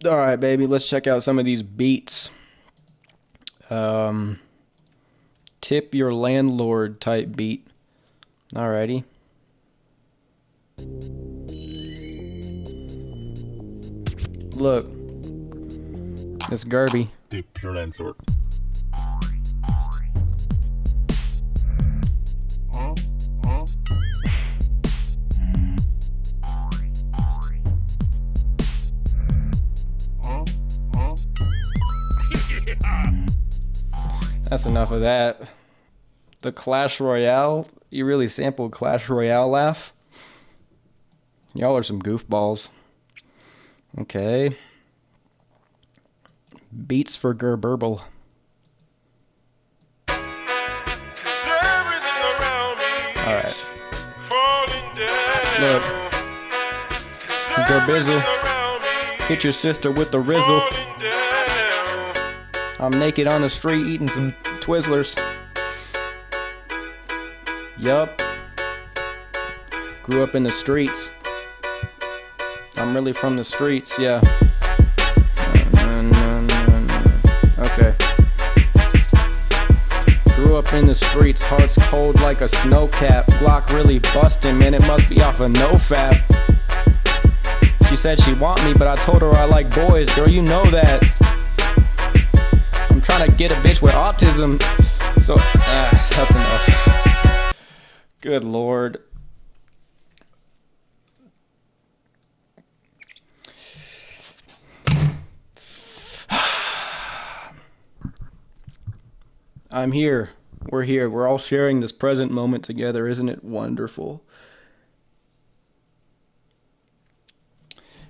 All right, baby, let's check out some of these beats. Tip your landlord type beat. Alrighty. Look, it's Gerby. Tip your landlord. That's enough of that. The Clash Royale? You really sampled Clash Royale laugh? Y'all are some goofballs. Okay. Beats for Gerbert. Alright. Look. Gerbizzle. Hit your sister with the rizzle. I'm naked on the street eating some Twizzlers. Yup. Grew up in the streets. I'm really from the streets, yeah. Okay. Grew up in the streets, heart's cold like a snow cap. Glock really bustin', man, it must be off a no-fap. She said she want me, but I told her I like boys. Girl, you know that. I'm trying to get a bitch with autism. So, that's enough. Good Lord. I'm here. We're here. We're all sharing this present moment together. Isn't it wonderful?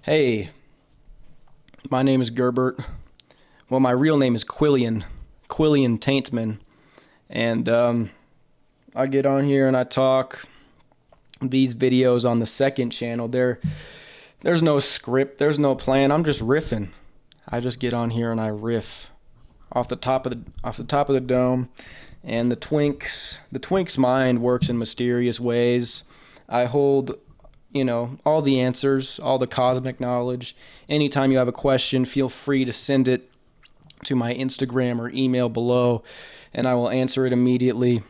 Hey, my name is Gerbert. Well, my real name is Quillian Taintman. And I get on here and I talk these videos on the second channel. There's no script, there's no plan. I'm just riffing. I just get on here and I riff off the top of the dome. And the twink's mind works in mysterious ways. I hold, all the answers, all the cosmic knowledge. Anytime you have a question, feel free to send it to my Instagram or email below, and I will answer it immediately.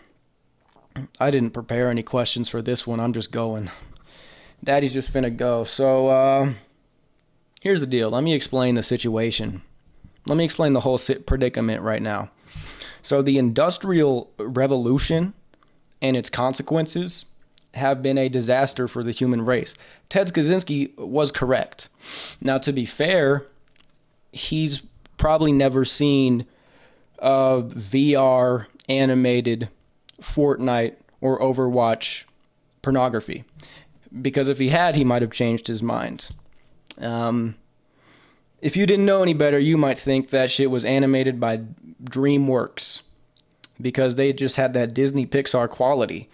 I didn't prepare any questions for this one. I'm just going. Daddy's just finna go. So, here's the deal. Let me explain the situation. Let me explain the whole predicament right now. So, the Industrial Revolution and its consequences have been a disaster for the human race. Ted Kaczynski was correct. Now, to be fair, he's probably never seen VR animated Fortnite or Overwatch pornography. Because if he had, he might have changed his mind. If you didn't know any better, you might think that shit was animated by DreamWorks. Because they just had that Disney Pixar quality.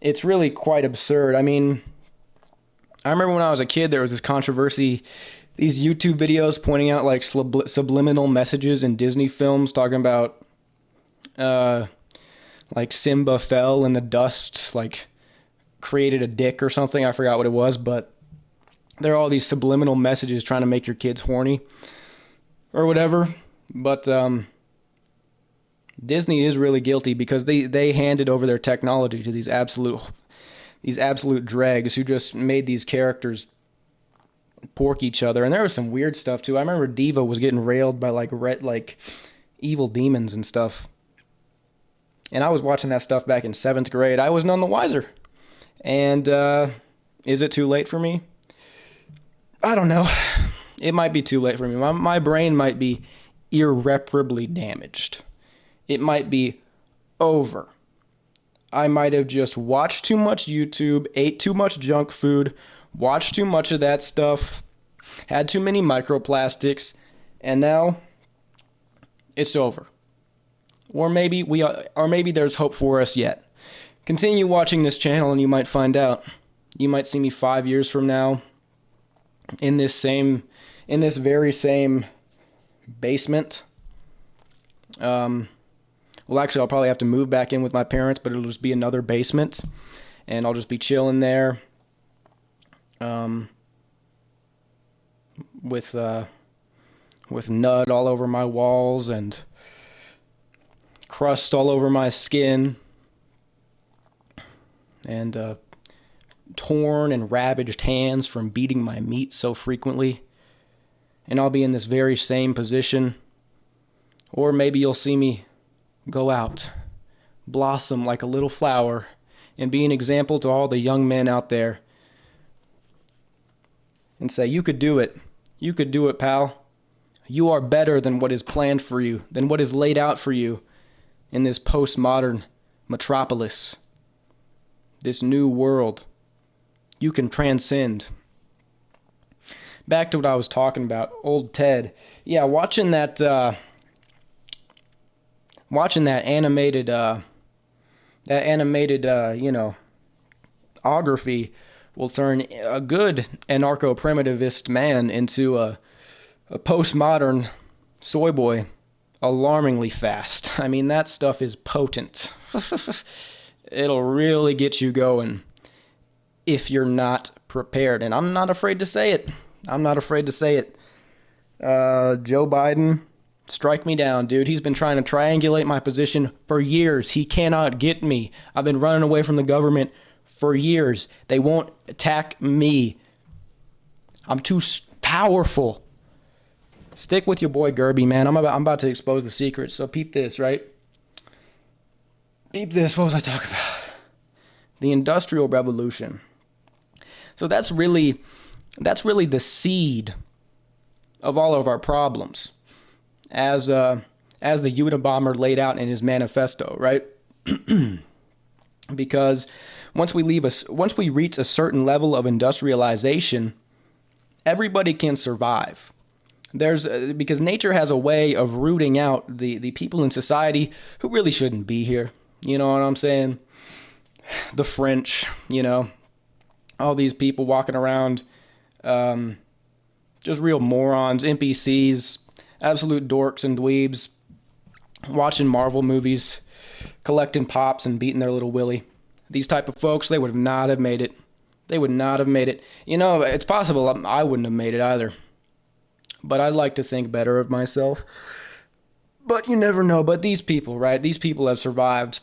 It's really quite absurd. I mean, I remember when I was a kid, there was this controversy, these YouTube videos pointing out like subliminal messages in Disney films, talking about like Simba fell in the dust, like created a dick or something. I forgot what it was, but there are all these subliminal messages trying to make your kids horny or whatever. But Disney is really guilty because they handed over their technology to these absolute dregs who just made these characters pork each other. And there was some weird stuff too. I remember Diva was getting railed by like evil demons and stuff. And I was watching that stuff back in 7th grade. I was none the wiser. And is it too late for me? I don't know. It might be too late for me. My brain might be irreparably damaged. It might be over. I might have just watched too much YouTube, ate too much junk food, watched too much of that stuff, had too many microplastics, and now it's over. Or maybe there's hope for us yet. Continue watching this channel and you might find out. You might see me 5 years from now in this very same basement. Well, actually, I'll probably have to move back in with my parents, but it'll just be another basement, and I'll just be chilling there, with with nud all over my walls and crust all over my skin, and torn and ravaged hands from beating my meat so frequently. And I'll be in this very same position. Or maybe you'll see me go out, blossom like a little flower, and be an example to all the young men out there. And say, you could do it. You could do it, pal. You are better than what is planned for you, than what is laid out for you in this postmodern metropolis, this new world. You can transcend. Back to what I was talking about, old Ted. Yeah, watching that animated, ography will turn a good anarcho-primitivist man into a postmodern soy boy alarmingly fast. I mean, that stuff is potent. It'll really get you going if you're not prepared. And I'm not afraid to say it. Joe Biden, strike me down, dude. He's been trying to triangulate my position for years. He cannot get me. I've been running away from the government for years. They won't attack me. I'm too powerful. Stick with your boy Gerbert, man. I'm about to expose the secret. So peep this, right? Peep this. What was I talking about? The Industrial Revolution. So that's really the seed of all of our problems, as the Unabomber laid out in his manifesto, right? Because once we reach a certain level of industrialization, everybody can survive. Because nature has a way of rooting out the people in society who really shouldn't be here. You know what I'm saying? The French, all these people walking around, just real morons, NPCs, absolute dorks and dweebs, watching Marvel movies, collecting pops and beating their little willy. These type of folks, they would not have made it. They would not have made it. It's possible I wouldn't have made it either. But I'd like to think better of myself. But you never know. But these people, right? These people have survived.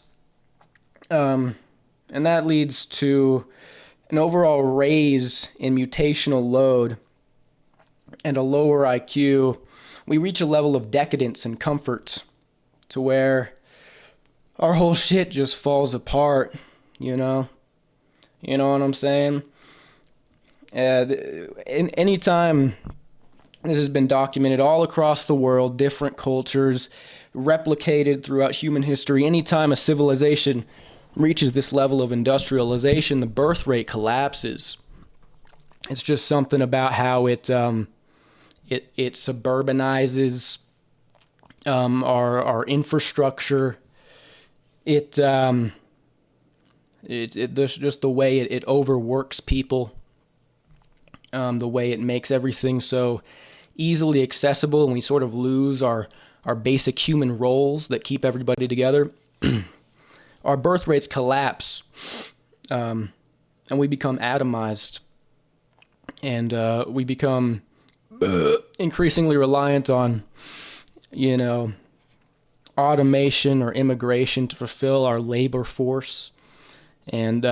And that leads to an overall raise in mutational load and a lower IQ. We reach a level of decadence and comfort to where our whole shit just falls apart, You know what I'm saying? Anytime this has been documented all across the world, different cultures, replicated throughout human history. Anytime a civilization reaches this level of industrialization, the birth rate collapses. It's just something about how it suburbanizes our infrastructure. There's just the way it overworks people. The way it makes everything so easily accessible, and we sort of lose our basic human roles that keep everybody together. Our birth rates collapse, and we become atomized, and we become increasingly reliant on, automation or immigration to fulfill our labor force, and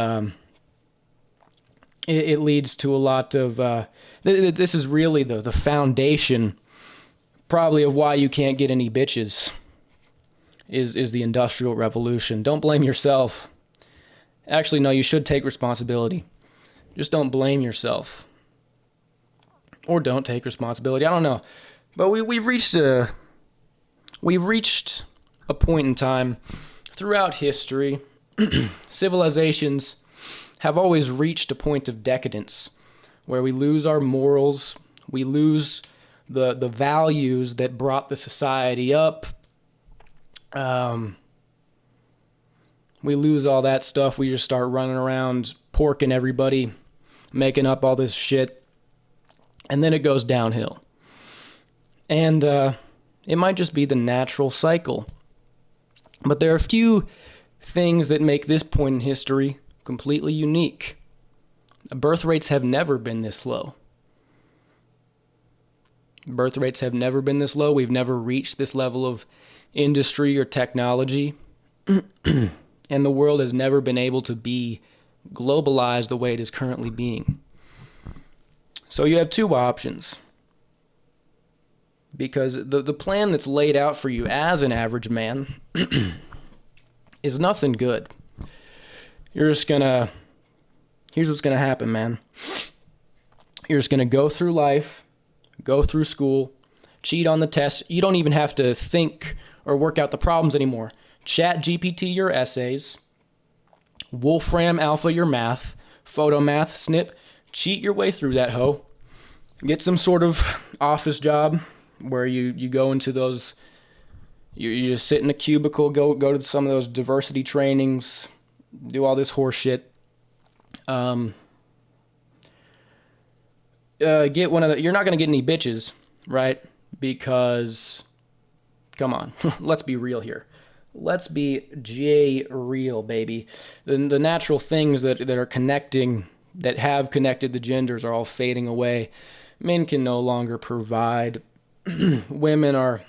it leads to a lot of, this is really the foundation, probably, of why you can't get any bitches, is the Industrial Revolution. Don't blame yourself. Actually, no, you should take responsibility. Just don't blame yourself. Or don't take responsibility. I don't know. But we've reached a point in time throughout history. Civilizations have always reached a point of decadence where we lose our morals, we lose the values that brought the society up. We lose all that stuff. We just start running around porking everybody, making up all this shit, and then it goes downhill. And it might just be the natural cycle. But there are a few things that make this point in history completely unique. Birth rates have never been this low. Birth rates have never been this low. We've never reached this level of industry or technology. And the world has never been able to be globalized the way it is currently being. So you have two options. Because the plan that's laid out for you as an average man is nothing good. Here's what's gonna happen, man. You're just gonna go through life, go through school, cheat on the tests. You don't even have to think or work out the problems anymore. Chat GPT your essays, Wolfram Alpha your math, Photomath, Snip, cheat your way through that hoe. Get some sort of office job where you go into those, you just sit in a cubicle, go to some of those diversity trainings, do all this horse shit. Get one of the, you're not going to get any bitches, right? Because, come on, let's be real here. Let's be real, baby. The natural things that are connecting, that have connected the genders are all fading away. Men can no longer provide. Women are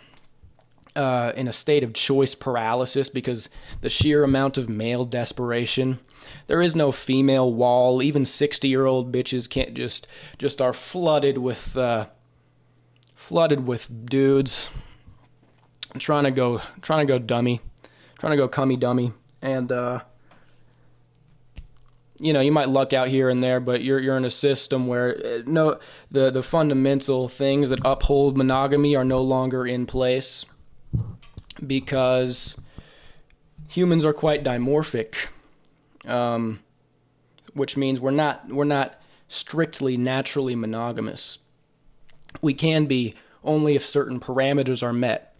in a state of choice paralysis because the sheer amount of male desperation. There is no female wall. Even 60-year-old bitches can't just are flooded with dudes trying to go dummy, trying to go cummy dummy, and you might luck out here and there, but you're in a system where the fundamental things that uphold monogamy are no longer in place because humans are quite dimorphic, which means we're not strictly naturally monogamous. We can be only if certain parameters are met.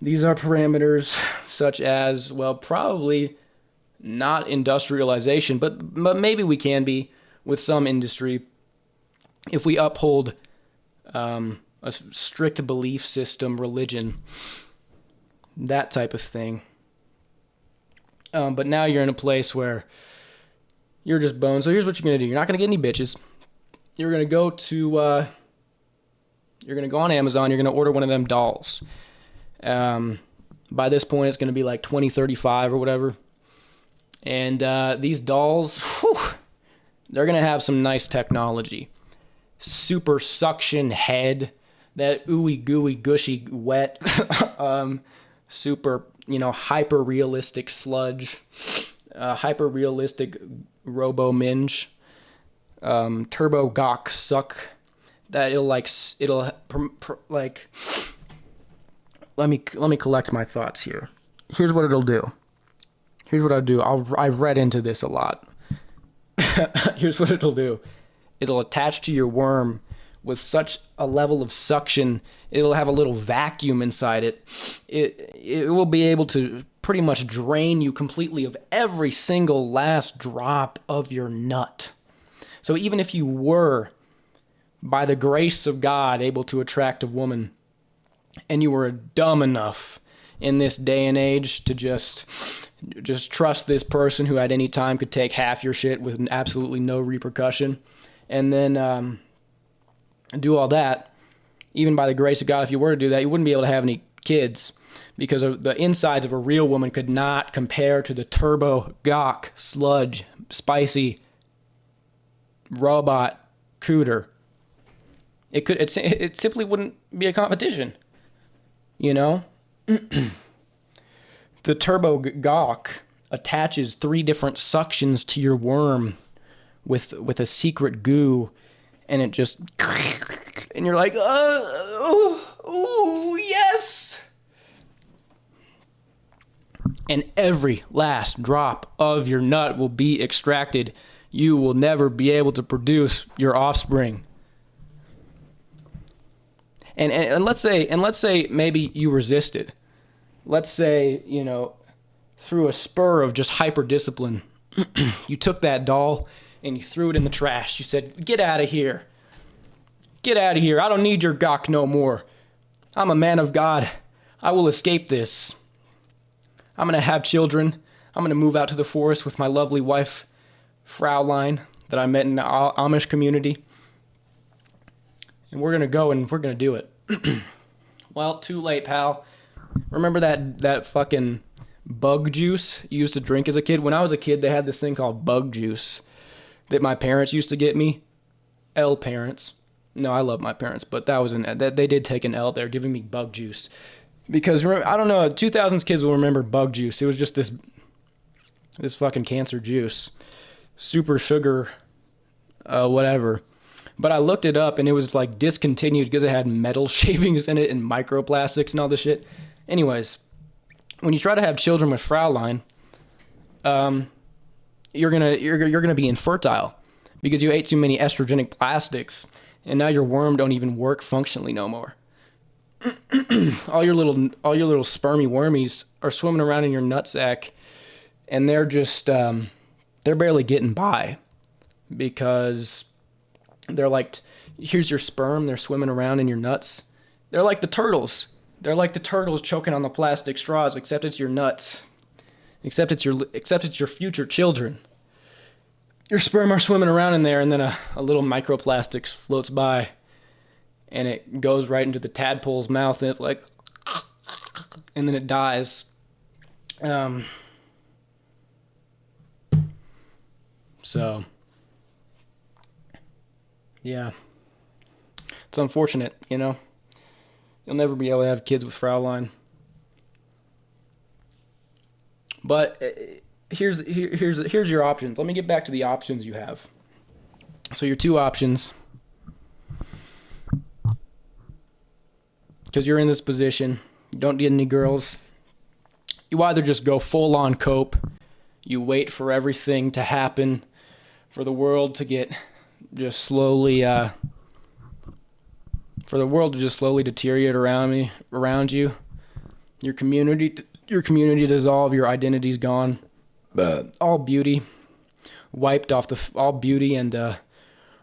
These are parameters such as, well, probably not industrialization, but maybe we can be with some industry if we uphold a strict belief system, religion, that type of thing. But now you're in a place where you're just boned. So here's what you're going to do. You're not going to get any bitches. You're going to go to, you're going to go on Amazon. You're going to order one of them dolls. By this point, it's going to be like 2035 or whatever. And these dolls, they're going to have some nice technology. Super suction head, that ooey gooey gushy wet, super, hyper realistic sludge, hyper realistic robo minge, turbo gawk suck. That let me collect my thoughts here. Here's what it'll do. Here's what I'll do. I've read into this a lot. Here's what it'll do. It'll attach to your worm with such a level of suction, it'll have a little vacuum inside it. It will be able to pretty much drain you completely of every single last drop of your nut. So even if you were, by the grace of God, able to attract a woman, and you were dumb enough in this day and age to just trust this person who at any time could take half your shit with absolutely no repercussion, and then do all that, even by the grace of God, if you were to do that, you wouldn't be able to have any kids because the insides of a real woman could not compare to the turbo gawk sludge spicy robot cooter. It simply wouldn't be a competition, The turbo gawk attaches 3 different suctions to your worm with a secret goo, and it just, and you're like, oh, yes. And every last drop of your nut will be extracted. You will never be able to produce your offspring. And let's say maybe you resisted. Let's say, through a spur of just hyper discipline, you took that doll and you threw it in the trash. You said, get out of here. Get out of here. I don't need your gawk no more. I'm a man of God. I will escape this. I'm going to have children. I'm going to move out to the forest with my lovely wife, Fraulein, that I met in the Amish community. and we're gonna go and we're gonna do it. Well, too late, pal. Remember that fucking bug juice you used to drink as a kid? When I was a kid, they had this thing called bug juice that my parents used to get me. L parents. No, I love my parents, but they did take an L there, giving me bug juice. Because I don't know, 2000s kids will remember bug juice. It was just this fucking cancer juice, super sugar, whatever. But I looked it up and it was like discontinued because it had metal shavings in it and microplastics and all this shit. Anyways, when you try to have children with Fraulein, you're gonna be infertile because you ate too many estrogenic plastics, and now your worm don't even work functionally no more. all your little spermy wormies are swimming around in your nutsack, and they're just they're barely getting by because they're like, here's your sperm, they're swimming around in your nuts. They're like the turtles. They're like the turtles choking on the plastic straws, except it's your nuts. Except it's your future children. Your sperm are swimming around in there, and then a little microplastics floats by, and it goes right into the tadpole's mouth, and it's like, and then it dies. So, yeah. It's unfortunate, you know? You'll never be able to have kids with Fraulein. But here's your options. Let me get back to the options you have. So your two options, because you're in this position, you don't get any girls. You either just go full on cope, you wait for everything to happen, for the world to get just slowly, for the world to just slowly deteriorate around you, your community dissolve, your identity's gone, all beauty wiped off all beauty and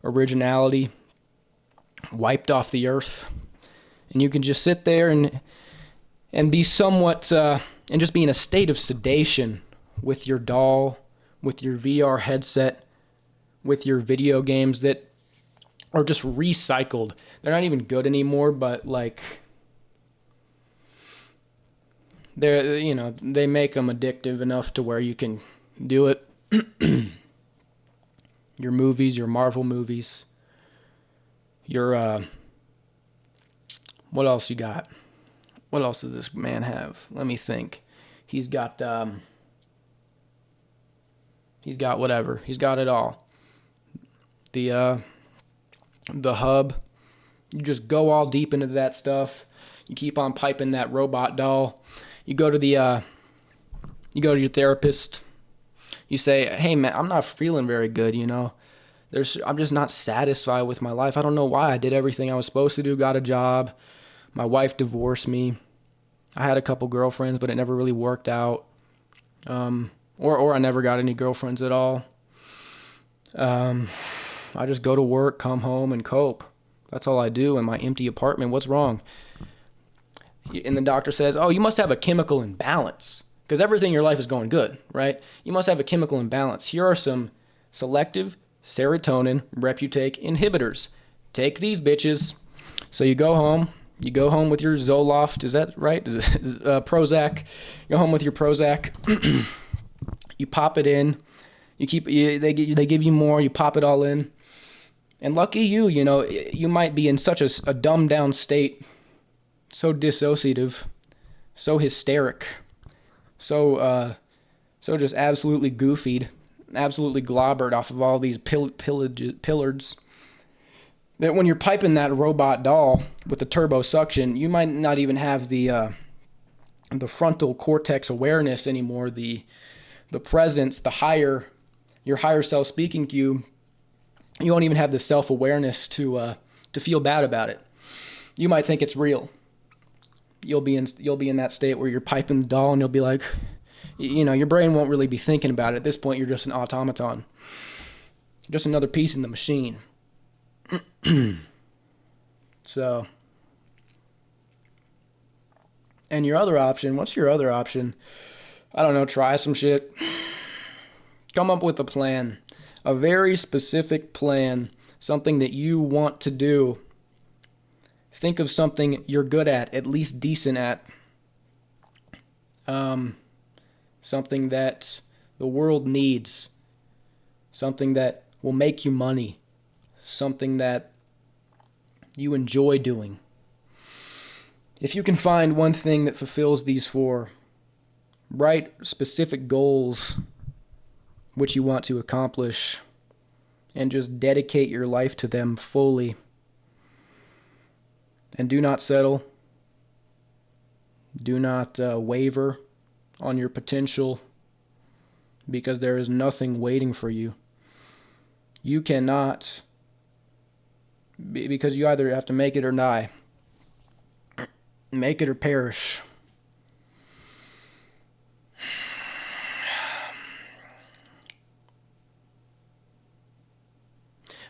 originality wiped off the earth, and you can just sit there and be somewhat and just be in a state of sedation with your doll, with your VR headset, with your video games that are just recycled. They're not even good anymore, but like they make them addictive enough to where you can do it. Your movies, your Marvel movies, your what else you got? What else does this man have? Let me think. He's got whatever. He's got it all. The hub. You just go all deep into that stuff. You keep on piping that robot doll. You go to your therapist. You say, "Hey man, I'm not feeling very good, you know. I'm just not satisfied with my life. I don't know why. I did everything I was supposed to do, got a job. My wife divorced me. I had a couple girlfriends, but it never really worked out. Or I never got any girlfriends at all. I just go to work, come home, and cope. That's all I do in my empty apartment. What's wrong?" And the doctor says, "Oh, you must have a chemical imbalance because everything in your life is going good, right? You must have a chemical imbalance. Here are some selective serotonin reuptake inhibitors. Take these bitches." So you go home with your Zoloft. Is that right? Is it Prozac? You go home with your Prozac. You pop it in. They give you more. You pop it all in. And lucky you, you might be in such a dumbed down state, so dissociative, so hysteric, so just absolutely goofied, absolutely globbered off of all these pillards, that when you're piping that robot doll with the turbo suction, you might not even have the frontal cortex awareness anymore, the presence, your higher self speaking to you. You won't even have the self-awareness to feel bad about it. You might think it's real. You'll be in that state where you're piping the doll, and you'll be like, your brain won't really be thinking about it. At this point, you're just an automaton, just another piece in the machine. So, and your other option, what's your other option? I don't know, try some shit. Come up with a plan. A very specific plan, something that you want to do, Think of something you're good at least decent at. Something that the world needs. Something that will make you money. Something that you enjoy doing. If you can find one thing that fulfills these four, write specific goals which you want to accomplish, and just dedicate your life to them fully. And do not settle. Do not waver on your potential, because there is nothing waiting for you. You cannot, because you either have to make it or die. Make it or perish.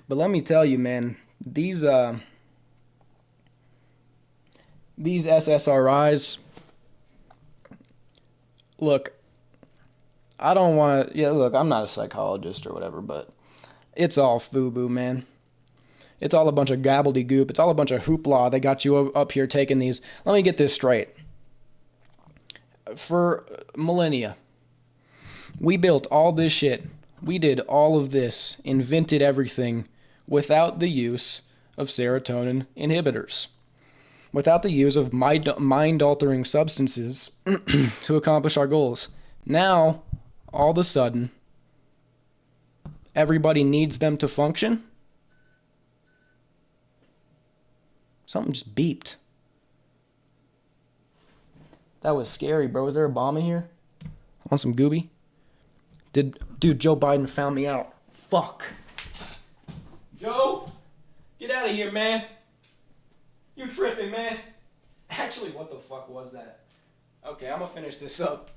But let me tell you, man, these SSRIs, look, I don't want to, look, I'm not a psychologist or whatever, but it's all FUBU, man. It's all a bunch of gobbledygook. It's all a bunch of hoopla. They got you up here taking these. Let me get this straight. For millennia, we built all this shit. We did all of this, invented everything without the use of serotonin inhibitors, without the use of mind-altering substances to accomplish our goals. Now, all of a sudden, everybody needs them to function. Something just beeped. That was scary, bro. Was there a bomb in here? Want some gooby? Dude, Joe Biden found me out. Fuck. Joe, get out of here, man. You tripping, man. Actually, what the fuck was that? Okay, I'm gonna finish this up.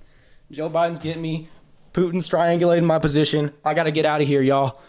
Joe Biden's getting me. Putin's triangulating my position. I gotta get out of here, y'all.